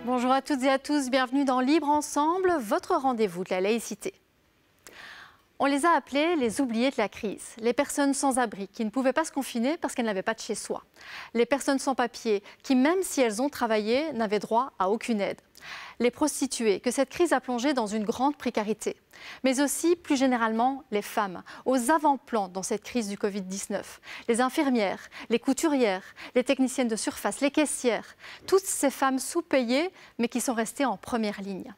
Bonjour à toutes et à tous, bienvenue dans Libre Ensemble, votre rendez-vous de la laïcité. On les a appelés les oubliés de la crise, les personnes sans abri qui ne pouvaient pas se confiner parce qu'elles n'avaient pas de chez soi, les personnes sans papier qui, même si elles ont travaillé, n'avaient droit à aucune aide, les prostituées que cette crise a plongées dans une grande précarité, mais aussi plus généralement les femmes, aux avant-plans dans cette crise du Covid-19, les infirmières, les couturières, les techniciennes de surface, les caissières, toutes ces femmes sous-payées mais qui sont restées en première ligne.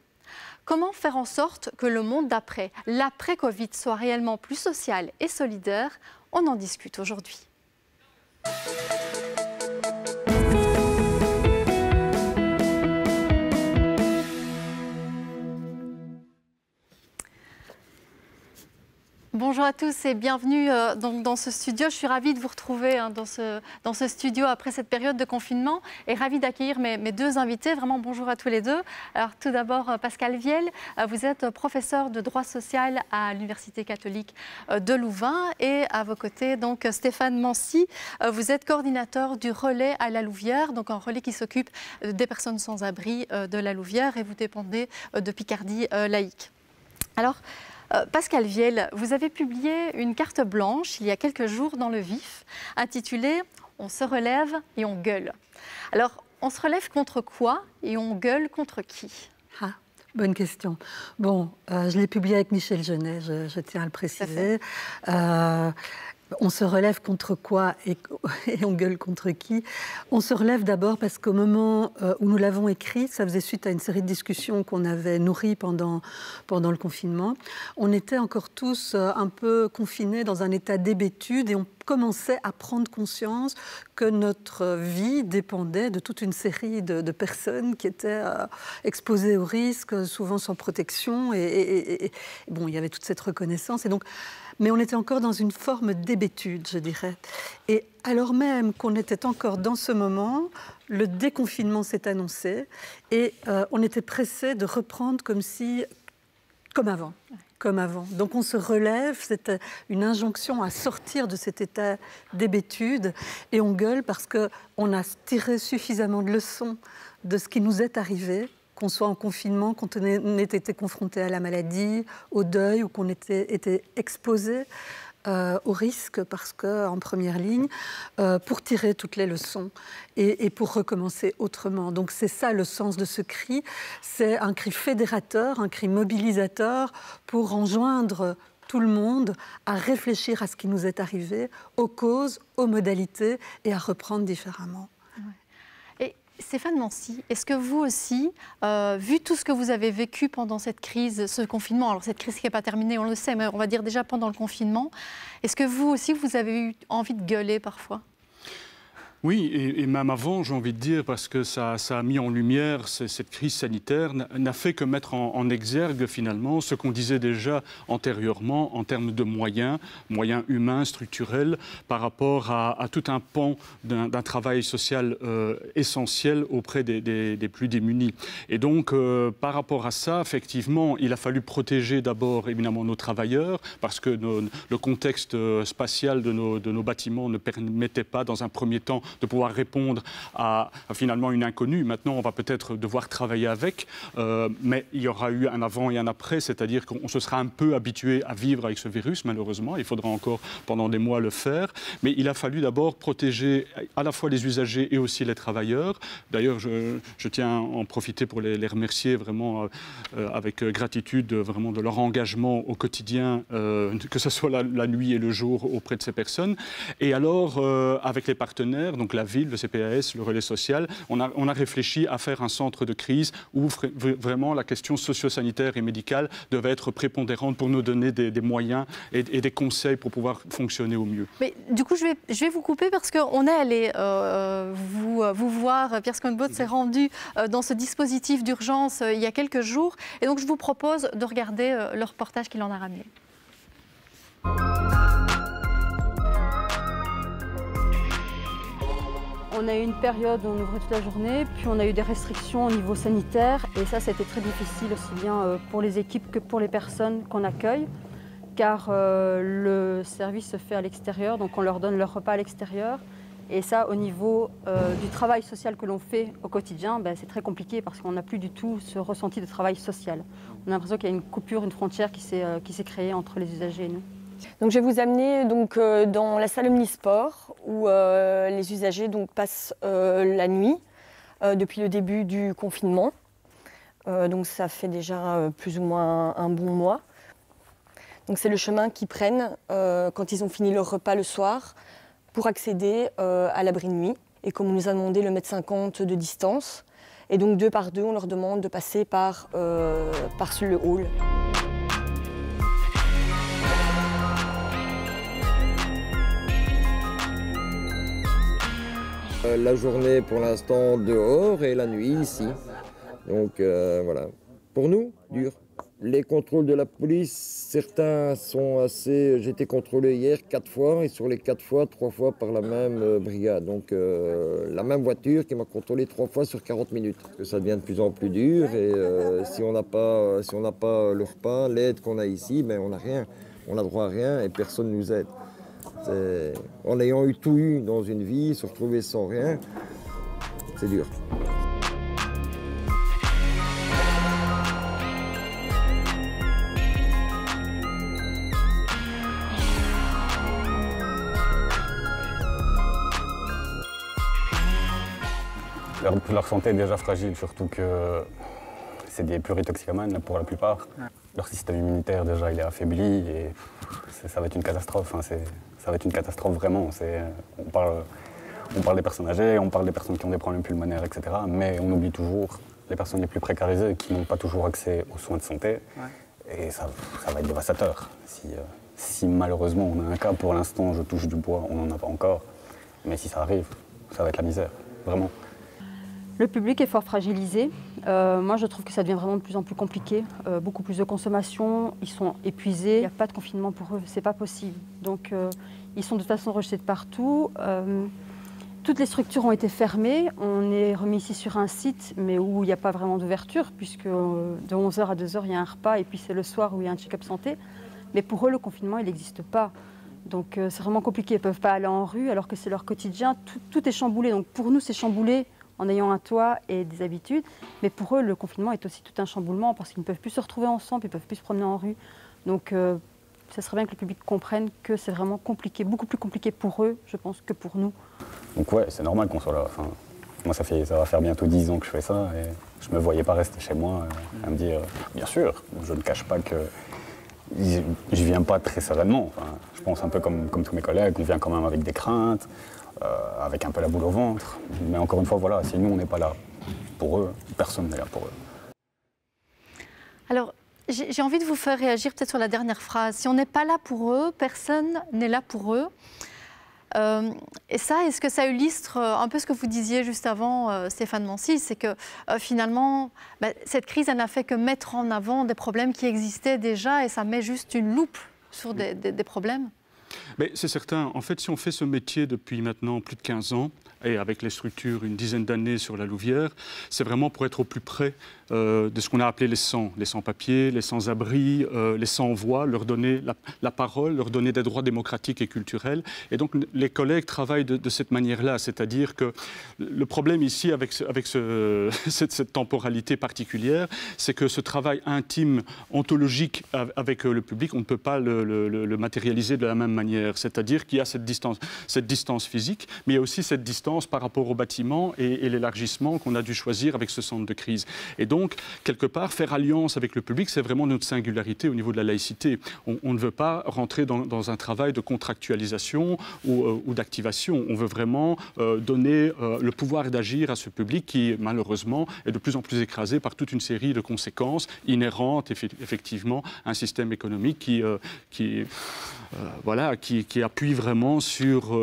Comment faire en sorte que le monde d'après, l'après-Covid, soit réellement plus social et solidaire? On en discute aujourd'hui. Bonjour à tous et bienvenue dans ce studio. Je suis ravie de vous retrouver dans ce studio après cette période de confinement et ravie d'accueillir mes deux invités. Vraiment bonjour à tous les deux. Alors tout d'abord Pascal Viel, vous êtes professeur de droit social à l'Université catholique de Louvain et à vos côtés donc Stéphane Mancy, vous êtes coordinateur du relais à la Louvière, donc un relais qui s'occupe des personnes sans abri de la Louvière et vous dépendez de Picardie laïque. Alors Pascal Viel, vous avez publié une carte blanche il y a quelques jours dans Le Vif, intitulée « On se relève et on gueule ». Alors, on se relève contre quoi et on gueule contre qui? Bonne question. Bon, je l'ai publié avec Michel Genet, je tiens à le préciser. On se relève contre quoi et on gueule contre qui? On se relève d'abord parce qu'au moment où nous l'avons écrit, ça faisait suite à une série de discussions qu'on avait nourries pendant le confinement. On était encore tous un peu confinés dans un état d'hébétude et on commençait à prendre conscience que notre vie dépendait de toute une série de personnes qui étaient exposées aux risques, souvent sans protection. Et bon, il y avait toute cette reconnaissance. Et donc, mais on était encore dans une forme d'hébétude, je dirais. Et alors même qu'on était encore dans ce moment, le déconfinement s'est annoncé et on était pressé de reprendre comme avant. Comme avant. Donc on se relève, c'est une injonction à sortir de cet état d'hébétude et on gueule parce qu'on a tiré suffisamment de leçons de ce qui nous est arrivé, qu'on soit en confinement, qu'on ait été confronté à la maladie, au deuil ou qu'on ait été exposé au risque parce qu'en première ligne, pour tirer toutes les leçons et pour recommencer autrement. Donc c'est ça le sens de ce cri, c'est un cri fédérateur, un cri mobilisateur pour enjoindre tout le monde à réfléchir à ce qui nous est arrivé, aux causes, aux modalités et à reprendre différemment. Stéphane Mancy, est-ce que vous aussi, vu tout ce que vous avez vécu pendant cette crise, ce confinement, alors cette crise qui n'est pas terminée, on le sait, mais on va dire déjà pendant le confinement, est-ce que vous aussi, vous avez eu envie de gueuler parfois ? Oui, et même avant, j'ai envie de dire, parce que ça a mis en lumière cette crise sanitaire, n'a fait que mettre en exergue finalement ce qu'on disait déjà antérieurement en termes de moyens humains, structurels, par rapport à tout un pan d'un travail social essentiel auprès des plus démunis. Et donc, par rapport à ça, effectivement, il a fallu protéger d'abord évidemment nos travailleurs, parce que le contexte spatial de nos bâtiments ne permettait pas, dans un premier temps, de pouvoir répondre à finalement une inconnue. Maintenant, on va peut-être devoir travailler avec, mais il y aura eu un avant et un après, c'est-à-dire qu'on se sera un peu habitué à vivre avec ce virus, malheureusement. Il faudra encore pendant des mois le faire. Mais il a fallu d'abord protéger à la fois les usagers et aussi les travailleurs. D'ailleurs, je tiens à en profiter pour les remercier vraiment avec gratitude vraiment de leur engagement au quotidien, que ce soit la nuit et le jour auprès de ces personnes. Et alors, avec les partenaires, donc la ville, le CPAS, le relais social, on a réfléchi à faire un centre de crise où vraiment la question socio-sanitaire et médicale devait être prépondérante pour nous donner des moyens et des conseils pour pouvoir fonctionner au mieux. Mais du coup, je vais vous couper parce qu'on est allé vous voir. Pierre Skonbot s'est rendu dans ce dispositif d'urgence il y a quelques jours. Et donc, je vous propose de regarder le reportage qu'il en a ramené. On a eu une période où on ouvrait toute la journée, puis on a eu des restrictions au niveau sanitaire. Et ça a été très difficile, aussi bien pour les équipes que pour les personnes qu'on accueille. Car le service se fait à l'extérieur, donc on leur donne leur repas à l'extérieur. Et ça, au niveau du travail social que l'on fait au quotidien, c'est très compliqué parce qu'on n'a plus du tout ce ressenti de travail social. On a l'impression qu'il y a une coupure, une frontière qui s'est créée entre les usagers et nous. Donc, je vais vous amener dans la salle omnisport où les usagers passent la nuit depuis le début du confinement. Donc ça fait déjà plus ou moins un bon mois. Donc c'est le chemin qu'ils prennent quand ils ont fini leur repas le soir pour accéder à l'abri de nuit. Et comme on nous a demandé le 1,50 m de distance, et donc 2 par 2, on leur demande de passer par le hall. La journée pour l'instant dehors et la nuit ici. Donc voilà. Pour nous, dur. Les contrôles de la police, certains sont assez... J'ai été contrôlé hier 4 fois et sur les 4 fois, 3 fois par la même brigade. Donc la même voiture qui m'a contrôlé 3 fois sur 40 minutes. Ça devient de plus en plus dur et si on n'a pas le repas, l'aide qu'on a ici, on n'a rien. On n'a droit à rien et personne ne nous aide. En ayant tout eu dans une vie, se retrouver sans rien, c'est dur. Leur santé est déjà fragile, surtout que c'est des pluritoxicomanes pour la plupart. Leur système immunitaire déjà il est affaibli et ça va être une catastrophe. Hein, ça va être une catastrophe vraiment. On parle des personnes âgées, on parle des personnes qui ont des problèmes pulmonaires, etc. Mais on oublie toujours les personnes les plus précarisées qui n'ont pas toujours accès aux soins de santé. Ouais. Et ça va être dévastateur. Si malheureusement on a un cas, pour l'instant je touche du bois, on n'en a pas encore. Mais si ça arrive, ça va être la misère, vraiment. Le public est fort fragilisé. Moi, je trouve que ça devient vraiment de plus en plus compliqué. Beaucoup plus de consommation, ils sont épuisés. Il n'y a pas de confinement pour eux, c'est pas possible. Donc, ils sont de toute façon rejetés de partout. Toutes les structures ont été fermées. On est remis ici sur un site, mais où il n'y a pas vraiment d'ouverture, puisque de 11h à 2h, il y a un repas, et puis c'est le soir où il y a un check-up santé. Mais pour eux, le confinement, il n'existe pas. Donc, c'est vraiment compliqué. Ils ne peuvent pas aller en rue, alors que c'est leur quotidien. Tout est chamboulé. Donc, pour nous, c'est chamboulé en ayant un toit et des habitudes. Mais pour eux, le confinement est aussi tout un chamboulement parce qu'ils ne peuvent plus se retrouver ensemble, ils ne peuvent plus se promener en rue. Donc, ça serait bien que le public comprenne que c'est vraiment compliqué, beaucoup plus compliqué pour eux, je pense, que pour nous. Donc ouais, c'est normal qu'on soit là. Enfin, moi, ça va faire bientôt 10 ans que je fais ça et je ne me voyais pas rester chez moi à me dire, bien sûr, je ne cache pas que je ne viens pas très sereinement. Enfin, je pense un peu comme tous mes collègues, on vient quand même avec des craintes, avec un peu la boule au ventre. Mais encore une fois, voilà, si nous, on n'est pas là pour eux, personne n'est là pour eux. Alors, j'ai envie de vous faire réagir peut-être sur la dernière phrase. Si on n'est pas là pour eux, personne n'est là pour eux. Et ça, est-ce que ça illustre un peu ce que vous disiez juste avant, Stéphane Mancy, c'est que finalement, cette crise, elle n'a fait que mettre en avant des problèmes qui existaient déjà et ça met juste une loupe sur des problèmes? Mais c'est certain. En fait, si on fait ce métier depuis maintenant plus de 15 ans, et avec les structures une dizaine d'années sur la Louvière, c'est vraiment pour être au plus près de ce qu'on a appelé les sans-papiers, les sans-abri, les sans-voix, leur donner la parole, leur donner des droits démocratiques et culturels. Et donc, les collègues travaillent de cette manière-là, c'est-à-dire que le problème ici, avec cette temporalité particulière, c'est que ce travail intime, ontologique avec le public, on ne peut pas le matérialiser de la même manière. C'est-à-dire qu'il y a cette distance physique, mais il y a aussi cette distance par rapport au bâtiment et l'élargissement qu'on a dû choisir avec ce centre de crise. Et donc, quelque part, faire alliance avec le public, c'est vraiment notre singularité au niveau de la laïcité. On ne veut pas rentrer dans un travail de contractualisation ou d'activation. On veut vraiment donner le pouvoir d'agir à ce public qui, malheureusement, est de plus en plus écrasé par toute une série de conséquences inhérentes, effectivement, à un système économique qui appuie vraiment sur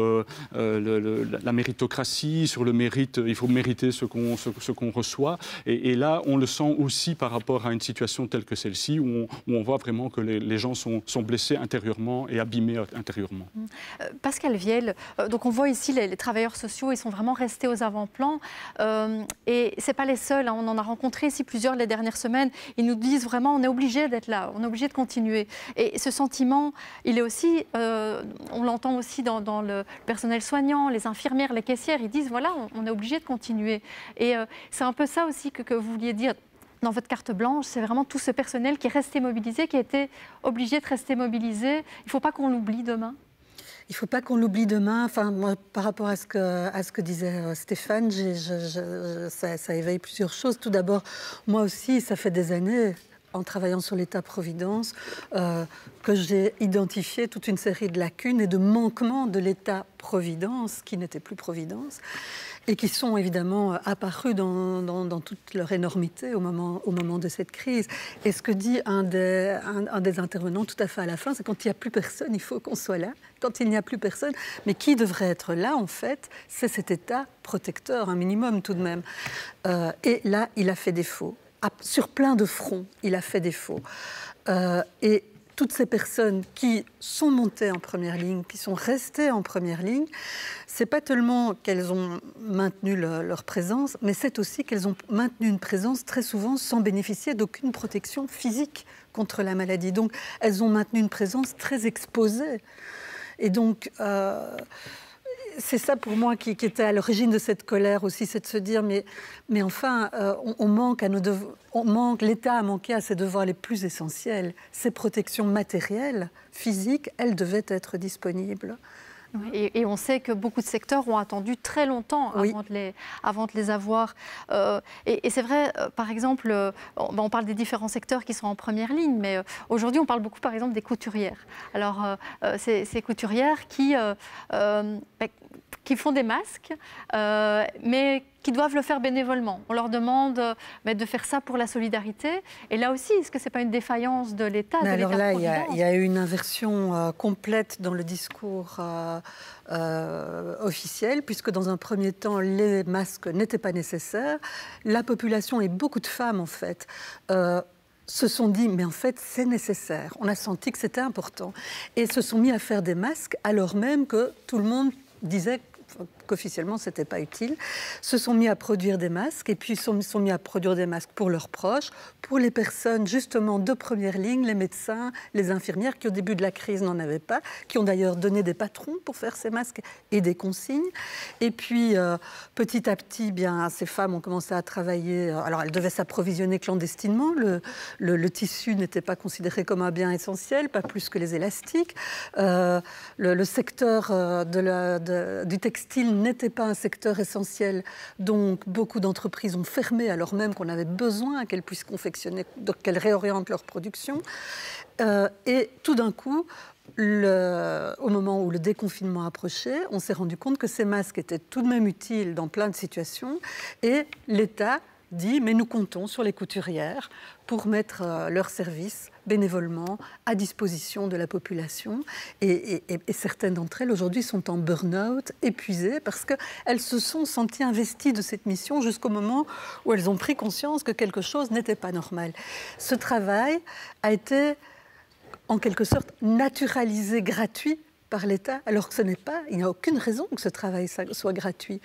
la méritocratie méritocratie, sur le mérite, il faut mériter ce qu'on reçoit. Et là, on le sent aussi par rapport à une situation telle que celle-ci, où on voit vraiment que les gens sont blessés intérieurement et abîmés intérieurement. Pascal Viel, donc on voit ici les travailleurs sociaux, ils sont vraiment restés aux avant-plans. Et ce n'est pas les seuls, hein, on en a rencontré ici plusieurs les dernières semaines. Ils nous disent vraiment, on est obligé d'être là, on est obligé de continuer. Et ce sentiment, il est aussi, on l'entend aussi dans le personnel soignant, les infirmières, les caissières, ils disent, voilà, on est obligé de continuer. Et c'est un peu ça aussi que vous vouliez dire dans votre carte blanche, c'est vraiment tout ce personnel qui est resté mobilisé, qui a été obligé de rester mobilisé. Il ne faut pas qu'on l'oublie demain. Il ne faut pas qu'on l'oublie demain. Enfin, moi, par rapport à ce que disait Stéphane, ça éveille plusieurs choses. Tout d'abord, moi aussi, ça fait des années, en travaillant sur l'État-providence, que j'ai identifié toute une série de lacunes et de manquements de l'État-providence, qui n'était plus providence, et qui sont évidemment apparus dans toute leur énormité au moment de cette crise. Et ce que dit un des intervenants tout à fait à la fin, c'est quand il n'y a plus personne, il faut qu'on soit là. Quand il n'y a plus personne, mais qui devrait être là, en fait, c'est cet État protecteur, un minimum tout de même. Et là, il a fait défaut. Sur plein de fronts, il a fait défaut. Et toutes ces personnes qui sont montées en première ligne, qui sont restées en première ligne, c'est pas tellement qu'elles ont maintenu leur présence, mais c'est aussi qu'elles ont maintenu une présence très souvent sans bénéficier d'aucune protection physique contre la maladie. Donc, elles ont maintenu une présence très exposée. Et donc, c'est ça pour moi qui était à l'origine de cette colère aussi, c'est de se dire mais enfin, on manque à nos devoirs, l'État a manqué à ses devoirs les plus essentiels. Ces protections matérielles, physiques, elles devaient être disponibles. Et on sait que beaucoup de secteurs ont attendu très longtemps avant de les avoir. Et c'est vrai, par exemple, on parle des différents secteurs qui sont en première ligne, mais aujourd'hui, on parle beaucoup, par exemple, des couturières. Alors, ces couturières qui font des masques, mais qui doivent le faire bénévolement. On leur demande de faire ça pour la solidarité. Et là aussi, est-ce que ce n'est pas une défaillance de l'État, de alors là, il y a eu une inversion complète dans le discours officiel, puisque dans un premier temps, les masques n'étaient pas nécessaires. La population et beaucoup de femmes, en fait, se sont dit, mais en fait, c'est nécessaire. On a senti que c'était important. Et se sont mis à faire des masques, alors même que tout le monde disait qu'officiellement, ce n'était pas utile, se sont mis à produire des masques et puis sont mis à produire des masques pour leurs proches, pour les personnes justement de première ligne, les médecins, les infirmières qui au début de la crise n'en avaient pas, qui ont d'ailleurs donné des patrons pour faire ces masques et des consignes. Et puis petit à petit, bien, ces femmes ont commencé à travailler. Alors elles devaient s'approvisionner clandestinement. Le tissu n'était pas considéré comme un bien essentiel, pas plus que les élastiques. Le secteur du textile n'était pas un secteur essentiel, donc beaucoup d'entreprises ont fermé alors même qu'on avait besoin qu'elles puissent confectionner, qu'elles réorientent leur production. Et tout d'un coup, au moment où le déconfinement approchait, on s'est rendu compte que ces masques étaient tout de même utiles dans plein de situations et l'État dit, mais nous comptons sur les couturières pour mettre leurs services bénévolement à disposition de la population. Et certaines d'entre elles, aujourd'hui, sont en burn-out, épuisées, parce qu'elles se sont senties investies de cette mission jusqu'au moment où elles ont pris conscience que quelque chose n'était pas normal. Ce travail a été, en quelque sorte, naturalisé, gratuit, par l'État, alors que ce n'est pas, il n'y a aucune raison que ce travail soit gratuit.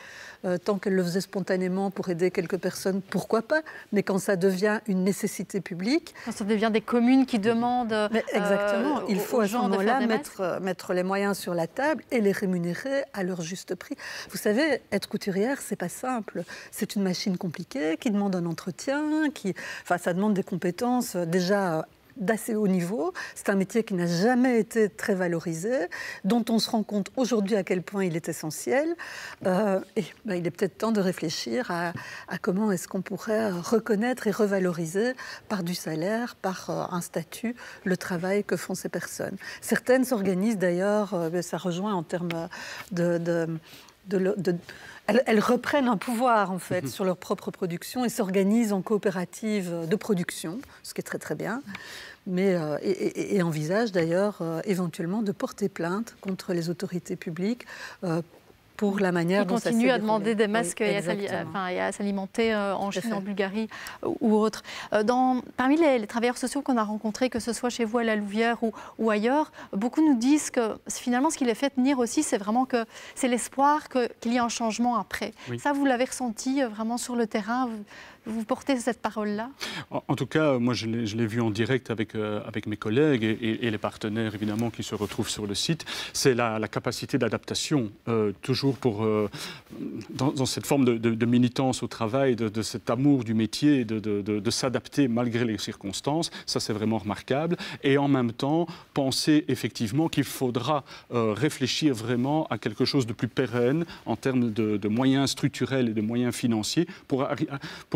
Tant qu'elle le faisait spontanément pour aider quelques personnes, pourquoi pas? Mais quand ça devient une nécessité publique... Quand ça devient des communes qui demandent... exactement, il faut à ce moment-là mettre les moyens sur la table et les rémunérer à leur juste prix. Vous savez, être couturière, c'est pas simple. C'est une machine compliquée qui demande un entretien, ça demande des compétences déjà... d'assez haut niveau. C'est un métier qui n'a jamais été très valorisé, dont on se rend compte aujourd'hui à quel point il est essentiel. Il est peut-être temps de réfléchir à comment est-ce qu'on pourrait reconnaître et revaloriser par du salaire, par un statut, le travail que font ces personnes. Certaines s'organisent d'ailleurs, ça rejoint en termes elles reprennent un pouvoir en fait sur leur propre production et s'organisent en coopérative de production, ce qui est très très bien, mais et envisagent d'ailleurs éventuellement de porter plainte contre les autorités publiques pour la manière dont ça s'est continue à déroulé. demander des masques Oui, et à s'alimenter en Chine, en Bulgarie ou autre. Parmi les travailleurs sociaux qu'on a rencontrés, que ce soit chez vous à la Louvière ou ailleurs, beaucoup nous disent que finalement ce qui les fait tenir aussi, c'est vraiment que c'est l'espoir qu'il y ait un changement après. Oui. Ça, vous l'avez ressenti vraiment sur le terrain, vous portez cette parole-là? En tout cas, moi, je l'ai vu en direct avec mes collègues et les partenaires, évidemment, qui se retrouvent sur le site. C'est la capacité d'adaptation, toujours dans cette forme de militance au travail, de cet amour du métier, de s'adapter malgré les circonstances. Ça, c'est vraiment remarquable. Et en même temps, penser effectivement qu'il faudra réfléchir vraiment à quelque chose de plus pérenne en termes de moyens structurels et de moyens financiers pour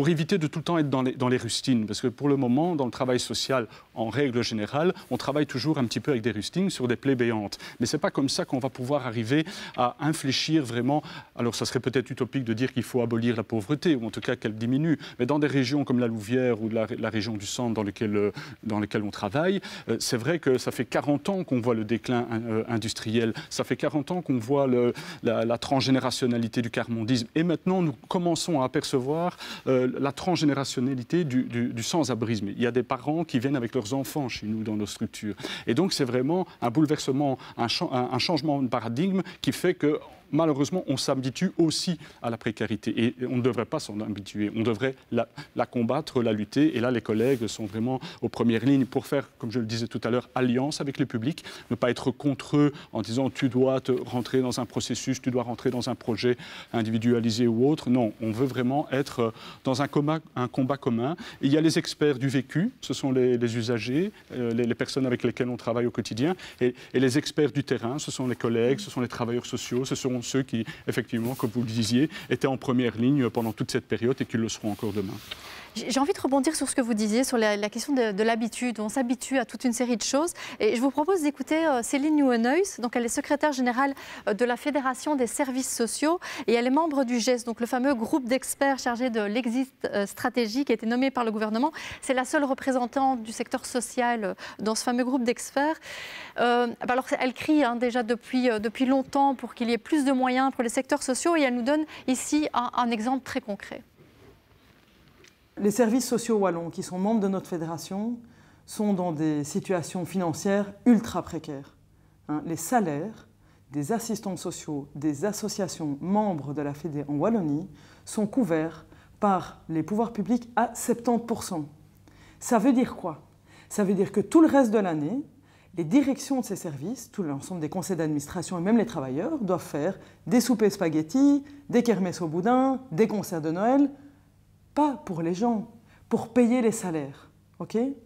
éviter de tout le temps être dans les rustines. Parce que pour le moment, dans le travail social, en règle générale, on travaille toujours un petit peu avec des rustines sur des plaies béantes. Mais ce n'est pas comme ça qu'on va pouvoir arriver à infléchir vraiment. Alors, ça serait peut-être utopique de dire qu'il faut abolir la pauvreté, ou en tout cas qu'elle diminue. Mais dans des régions comme la Louvière ou la région du centre dans lesquelles on travaille, c'est vrai que ça fait 40 ans qu'on voit le déclin industriel. Ça fait 40 ans qu'on voit la transgénérationnalité du quart-mondisme. Et maintenant, nous commençons à apercevoir la transgénérationnalité du sans-abrisme. Il y a des parents qui viennent avec leurs enfants chez nous dans nos structures. Et donc, c'est vraiment un bouleversement, un changement de paradigme qui fait que malheureusement, on s'habitue aussi à la précarité. Et on ne devrait pas s'en habituer. On devrait la combattre, la lutter. Et là, les collègues sont vraiment aux premières lignes pour faire, comme je le disais tout à l'heure, alliance avec le public. Ne pas être contre eux en disant « tu dois te rentrer dans un processus, tu dois rentrer dans un projet individualisé ou autre ». Non, on veut vraiment être dans un combat commun. Et il y a les experts du vécu, ce sont les usagers, les personnes avec lesquelles on travaille au quotidien. Et les experts du terrain, ce sont les collègues, ce sont les travailleurs sociaux, ce sont ceux qui, effectivement, comme vous le disiez, étaient en première ligne pendant toute cette période et qui le seront encore demain. J'ai envie de rebondir sur ce que vous disiez, sur la question de l'habitude. On s'habitue à toute une série de choses. Et je vous propose d'écouter Céline Nieuwenhuis. Donc, elle est secrétaire générale de la Fédération des services sociaux et elle est membre du GES, donc le fameux groupe d'experts chargé de l'exit stratégie qui a été nommé par le gouvernement. C'est la seule représentante du secteur social dans ce fameux groupe d'experts. Alors, elle crie déjà depuis longtemps pour qu'il y ait plus de moyens pour les secteurs sociaux et elle nous donne ici un exemple très concret. Les services sociaux wallons qui sont membres de notre fédération sont dans des situations financières ultra précaires. Les salaires des assistants sociaux des associations membres de la Fédé en Wallonie sont couverts par les pouvoirs publics à 70%. Ça veut dire quoi? Ça veut dire que tout le reste de l'année, les directions de ces services, tout l'ensemble des conseils d'administration et même les travailleurs doivent faire des soupers spaghettis, des kermesses au boudin, des concerts de Noël, pas pour les gens, pour payer les salaires. Okay?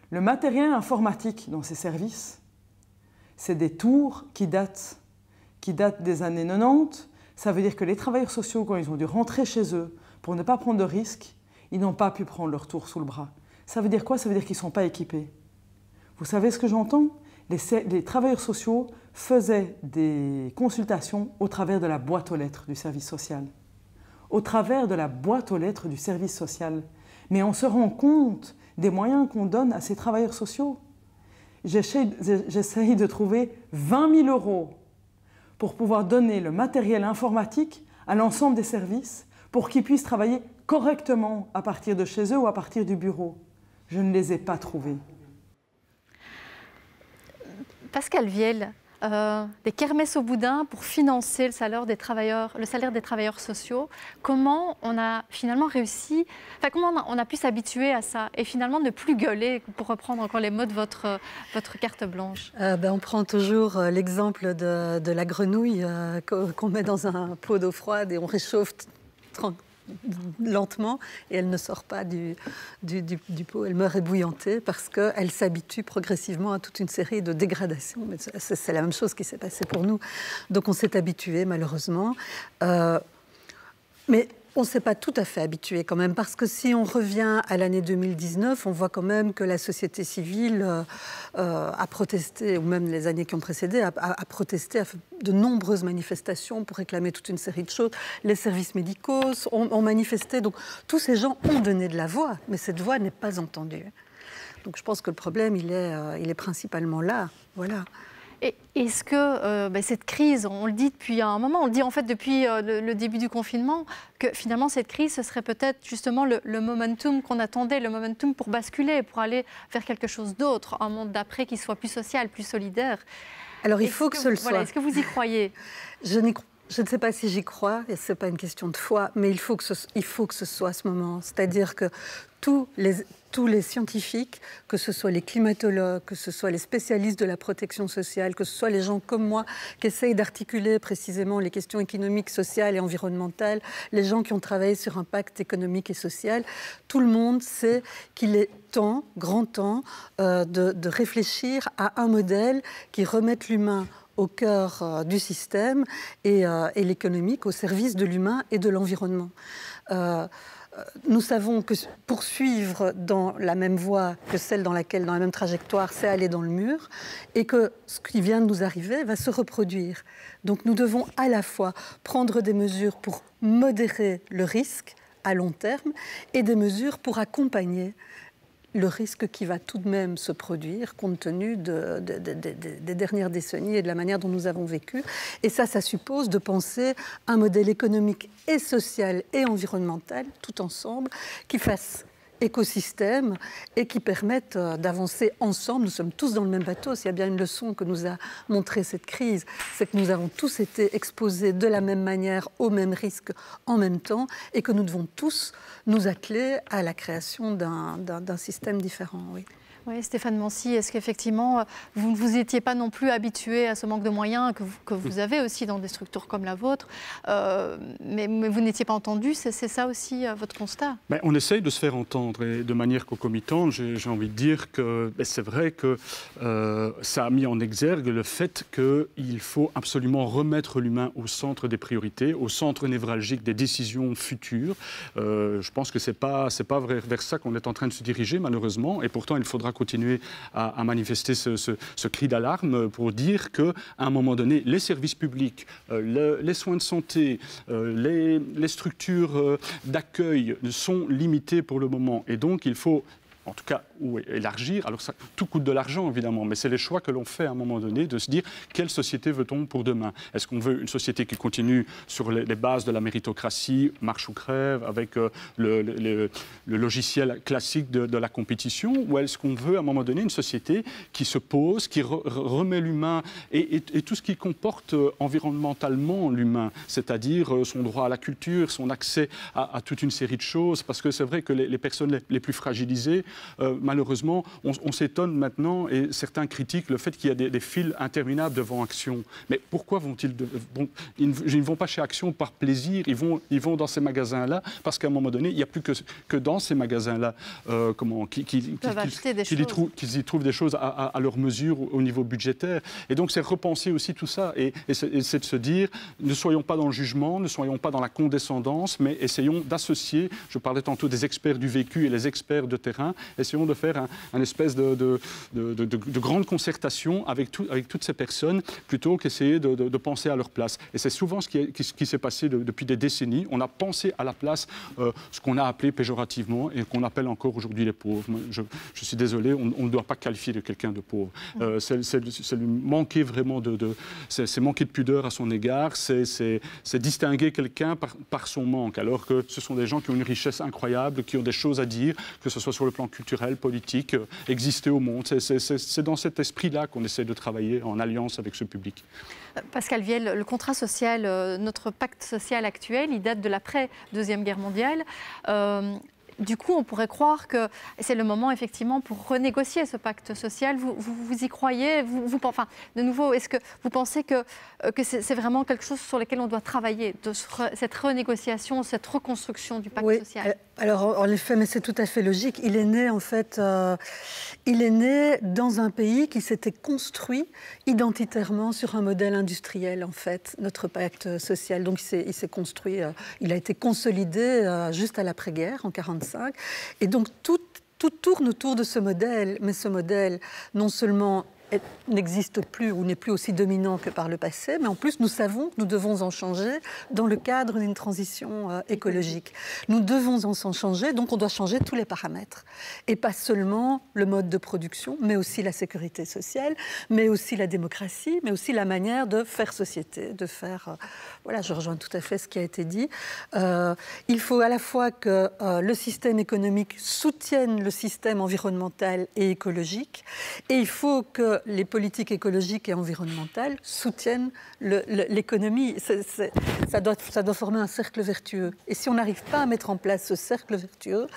Le matériel informatique dans ces services, c'est des tours qui datent des années 90. Ça veut dire que les travailleurs sociaux, quand ils ont dû rentrer chez eux pour ne pas prendre de risques, ils n'ont pas pu prendre leur tour sous le bras. Ça veut dire quoi? Ça veut dire qu'ils ne sont pas équipés. Vous savez ce que j'entends? Les travailleurs sociaux faisaient des consultations au travers de la boîte aux lettres du service social. Au travers de la boîte aux lettres du service social. Mais on se rend compte des moyens qu'on donne à ces travailleurs sociaux. J'essaye de trouver 20 000 € pour pouvoir donner le matériel informatique à l'ensemble des services pour qu'ils puissent travailler correctement à partir de chez eux ou à partir du bureau. Je ne les ai pas trouvés. Pascal Viel, des kermesses au boudin pour financer le salaire des travailleurs sociaux. Comment on a finalement réussi, comment on a pu s'habituer à ça et finalement ne plus gueuler, pour reprendre encore les mots de votre carte blanche? On prend toujours l'exemple de la grenouille qu'on met dans un pot d'eau froide et on réchauffe lentement et elle ne sort pas du pot, elle meurt ébouillantée parce qu'elle s'habitue progressivement à toute une série de dégradations. Mais c'est la même chose qui s'est passée pour nous. Donc on s'est habitué malheureusement. Mais on ne s'est pas tout à fait habitué quand même, parce que si on revient à l'année 2019, on voit quand même que la société civile a protesté, ou même les années qui ont précédé, a protesté, a fait de nombreuses manifestations pour réclamer toute une série de choses. Les services médicaux ont manifesté, donc tous ces gens ont donné de la voix, mais cette voix n'est pas entendue. Donc je pense que le problème, il est principalement là, voilà. Et est-ce que cette crise, on le dit depuis un moment, on le dit en fait depuis le début du confinement, que finalement cette crise, ce serait peut-être justement le momentum qu'on attendait, le momentum pour basculer, pour aller vers quelque chose d'autre, un monde d'après qui soit plus social, plus solidaire. Alors il faut que ce le soit. Voilà, est-ce que vous y croyez? Je ne sais pas si j'y crois, et ce n'est pas une question de foi, mais il faut que ce soit ce moment. C'est-à-dire que tous les scientifiques, que ce soit les climatologues, que ce soit les spécialistes de la protection sociale, que ce soit les gens comme moi qui essayent d'articuler précisément les questions économiques, sociales et environnementales, les gens qui ont travaillé sur un pacte économique et social, tout le monde sait qu'il est temps, grand temps, de réfléchir à un modèle qui remette l'humain au cœur du système et l'économique au service de l'humain et de l'environnement. Nous savons que poursuivre dans la même voie que celle dans la même trajectoire, c'est aller dans le mur, et que ce qui vient de nous arriver va se reproduire. Donc nous devons à la fois prendre des mesures pour modérer le risque à long terme et des mesures pour accompagner le risque qui va tout de même se produire compte tenu des dernières décennies et de la manière dont nous avons vécu. Et ça suppose de penser un modèle économique et social et environnemental, tout ensemble, qui fasse écosystème et qui permettent d'avancer ensemble. Nous sommes tous dans le même bateau. S'il y a bien une leçon que nous a montré cette crise, c'est que nous avons tous été exposés de la même manière aux mêmes risques en même temps et que nous devons tous nous atteler à la création d'un système différent. Oui. Oui, Stéphane Mancy, est-ce qu'effectivement, vous ne vous étiez pas non plus habitué à ce manque de moyens que vous avez aussi dans des structures comme la vôtre, mais vous n'étiez pas entendu, c'est ça aussi votre constat? On essaye de se faire entendre et de manière concomitante, j'ai envie de dire que c'est vrai que ça a mis en exergue le fait qu'il faut absolument remettre l'humain au centre des priorités, au centre névralgique des décisions futures. Je pense que c'est pas vers ça qu'on est en train de se diriger, malheureusement, et pourtant il faudra continuer à manifester ce cri d'alarme pour dire qu'à un moment donné, les services publics, les soins de santé, les structures d'accueil sont limités pour le moment. Et donc, il faut, en tout cas, élargir. Alors, ça, tout coûte de l'argent, évidemment, mais c'est les choix que l'on fait à un moment donné de se dire quelle société veut-on pour demain? Est-ce qu'on veut une société qui continue sur les bases de la méritocratie, marche ou crève, avec le logiciel classique de la compétition? Ou est-ce qu'on veut, à un moment donné, une société qui se pose, qui remet l'humain et tout ce qui comporte environnementalement l'humain, c'est-à-dire son droit à la culture, son accès à toute une série de choses? Parce que c'est vrai que les personnes les plus fragilisées, malheureusement, on s'étonne maintenant, et certains critiquent le fait qu'il y a des files interminables devant Action. Mais pourquoi vont-ils... ils ne vont pas chez Action par plaisir, ils vont dans ces magasins-là, parce qu'à un moment donné, il n'y a plus que dans ces magasins-là qu'ils y trouvent des choses à leur mesure au niveau budgétaire. Et donc, c'est repenser aussi tout ça, et c'est de se dire, ne soyons pas dans le jugement, ne soyons pas dans la condescendance, mais essayons d'associer, je parlais tantôt des experts du vécu et les experts de terrain, essayons de faire un espèce de grande concertation avec toutes ces personnes, plutôt qu'essayer de penser à leur place. Et c'est souvent ce qui s'est passé depuis des décennies. On a pensé à la place, ce qu'on a appelé péjorativement et qu'on appelle encore aujourd'hui les pauvres. Je suis désolé, on ne doit pas qualifier de quelqu'un de pauvre. C'est lui manquer vraiment c'est manquer de pudeur à son égard, c'est distinguer quelqu'un par son manque, alors que ce sont des gens qui ont une richesse incroyable, qui ont des choses à dire, que ce soit sur le plan culturel, politique, exister au monde. C'est dans cet esprit-là qu'on essaie de travailler en alliance avec ce public. Pascal Viel, le contrat social, notre pacte social actuel, il date de l'après-Deuxième Guerre mondiale. Du coup, on pourrait croire que c'est le moment, effectivement, pour renégocier ce pacte social. Vous y croyez? Enfin, de nouveau, est-ce que vous pensez que c'est vraiment quelque chose sur lequel on doit travailler, cette renégociation, cette reconstruction du pacte social? Alors, en effet, mais c'est tout à fait logique. Il est né, en fait, dans un pays qui s'était construit identitairement sur un modèle industriel, en fait, notre pacte social. Donc, il s'est construit, il a été consolidé juste à l'après-guerre, en 1945. Et donc, tout tourne autour de ce modèle, mais ce modèle, non seulement n'existe plus ou n'est plus aussi dominant que par le passé, mais en plus nous savons que nous devons en changer dans le cadre d'une transition écologique. Nous devons en changer, donc on doit changer tous les paramètres. Et pas seulement le mode de production, mais aussi la sécurité sociale, mais aussi la démocratie, mais aussi la manière de faire société, de faire... voilà, je rejoins tout à fait ce qui a été dit. Il faut à la fois que le système économique soutienne le système environnemental et écologique, et il faut que les politiques écologiques et environnementales soutiennent l'économie. Ça doit former un cercle vertueux. Et si on n'arrive pas à mettre en place ce cercle vertueux,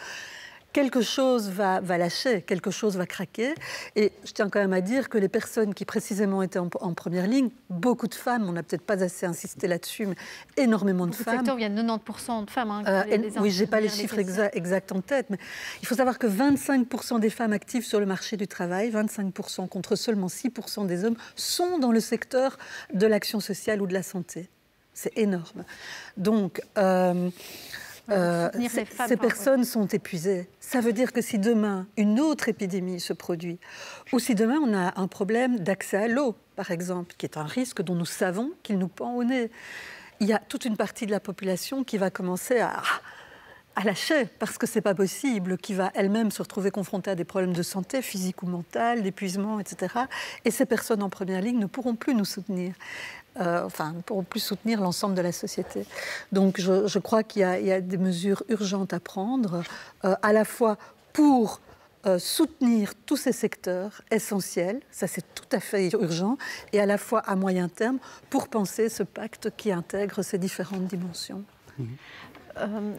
quelque chose va lâcher, quelque chose va craquer. Et je tiens quand même à dire que les personnes qui précisément étaient en première ligne, beaucoup de femmes, on n'a peut-être pas assez insisté là-dessus, mais énormément de femmes. Secteur où il y a 90% de femmes. Oui, je n'ai pas les chiffres exacts en tête, mais il faut savoir que 25% des femmes actives sur le marché du travail, 25% contre seulement 6% des hommes, sont dans le secteur de l'action sociale ou de la santé. C'est énorme. Donc... ces personnes sont épuisées. Ça veut dire que si demain une autre épidémie se produit, ou si demain on a un problème d'accès à l'eau, par exemple, qui est un risque dont nous savons qu'il nous pend au nez, il y a toute une partie de la population qui va commencer à lâcher, parce que ce n'est pas possible, qui va elle-même se retrouver confrontée à des problèmes de santé, physique ou mentale, d'épuisement, etc. Et ces personnes en première ligne ne pourront plus nous soutenir. Ne pourront plus soutenir l'ensemble de la société. Donc je crois qu'il y a des mesures urgentes à prendre, à la fois pour soutenir tous ces secteurs essentiels, ça c'est tout à fait urgent, et à la fois à moyen terme pour penser ce pacte qui intègre ces différentes dimensions.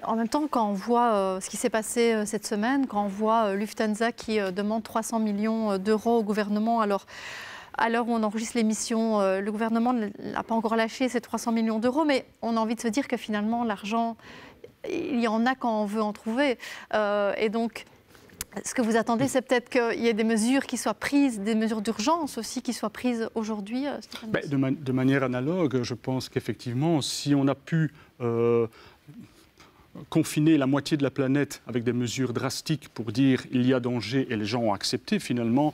En même temps, quand on voit ce qui s'est passé cette semaine, quand on voit Lufthansa qui demande 300 millions d'euros au gouvernement, alors à l'heure où on enregistre l'émission, le gouvernement n'a pas encore lâché ces 300 millions d'euros, mais on a envie de se dire que finalement, l'argent, il y en a quand on veut en trouver. Et donc, ce que vous attendez, c'est peut-être qu'il y ait des mesures qui soient prises, des mesures d'urgence aussi qui soient prises aujourd'hui, de manière analogue, je pense qu'effectivement, si on a pu... confiner la moitié de la planète avec des mesures drastiques pour dire il y a danger et les gens ont accepté finalement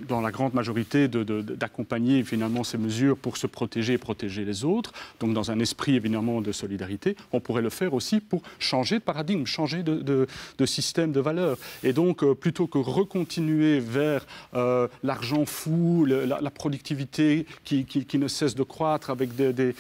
dans la grande majorité d'accompagner finalement ces mesures pour se protéger et protéger les autres, donc dans un esprit évidemment de solidarité, on pourrait le faire aussi pour changer de paradigme, changer de système de valeurs. Et donc plutôt que recontinuer vers l'argent fou, la productivité qui ne cesse de croître avec des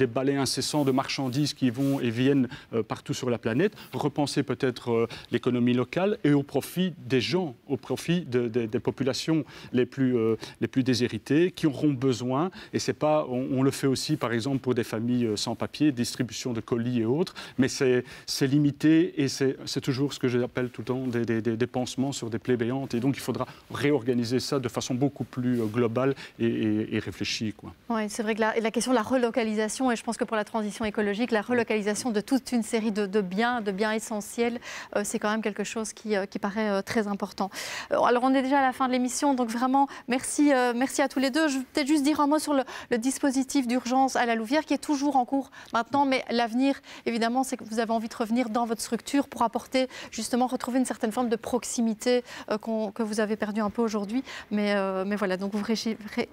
balais incessants de marchandises qui vont et viennent partout sur la planète, repenser peut-être l'économie locale et au profit des gens, au profit des populations les plus déshéritées, qui auront besoin, et c'est pas, on le fait aussi par exemple pour des familles sans papier, distribution de colis et autres, mais c'est limité et c'est toujours ce que j'appelle tout le temps des pansements sur des plaies béantes, et donc il faudra réorganiser ça de façon beaucoup plus globale et réfléchie, quoi. Oui, c'est vrai que la question de la relocalisation, et je pense que pour la transition écologique, la relocalisation de toute une série de biens essentiels, c'est quand même quelque chose qui paraît très important. Alors on est déjà à la fin de l'émission, donc vraiment merci à tous les deux. Je vais peut-être juste dire un mot sur le dispositif d'urgence à la Louvière qui est toujours en cours maintenant, mais l'avenir évidemment c'est que vous avez envie de revenir dans votre structure pour apporter justement, retrouver une certaine forme de proximité que vous avez perdu un peu aujourd'hui, mais voilà, donc vous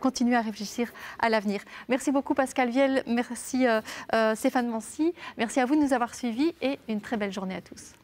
continuez à réfléchir à l'avenir. Merci beaucoup Pascal Viel, merci Stéphane Mancy, merci à vous de nous avoir suivis et une très belle journée à tous.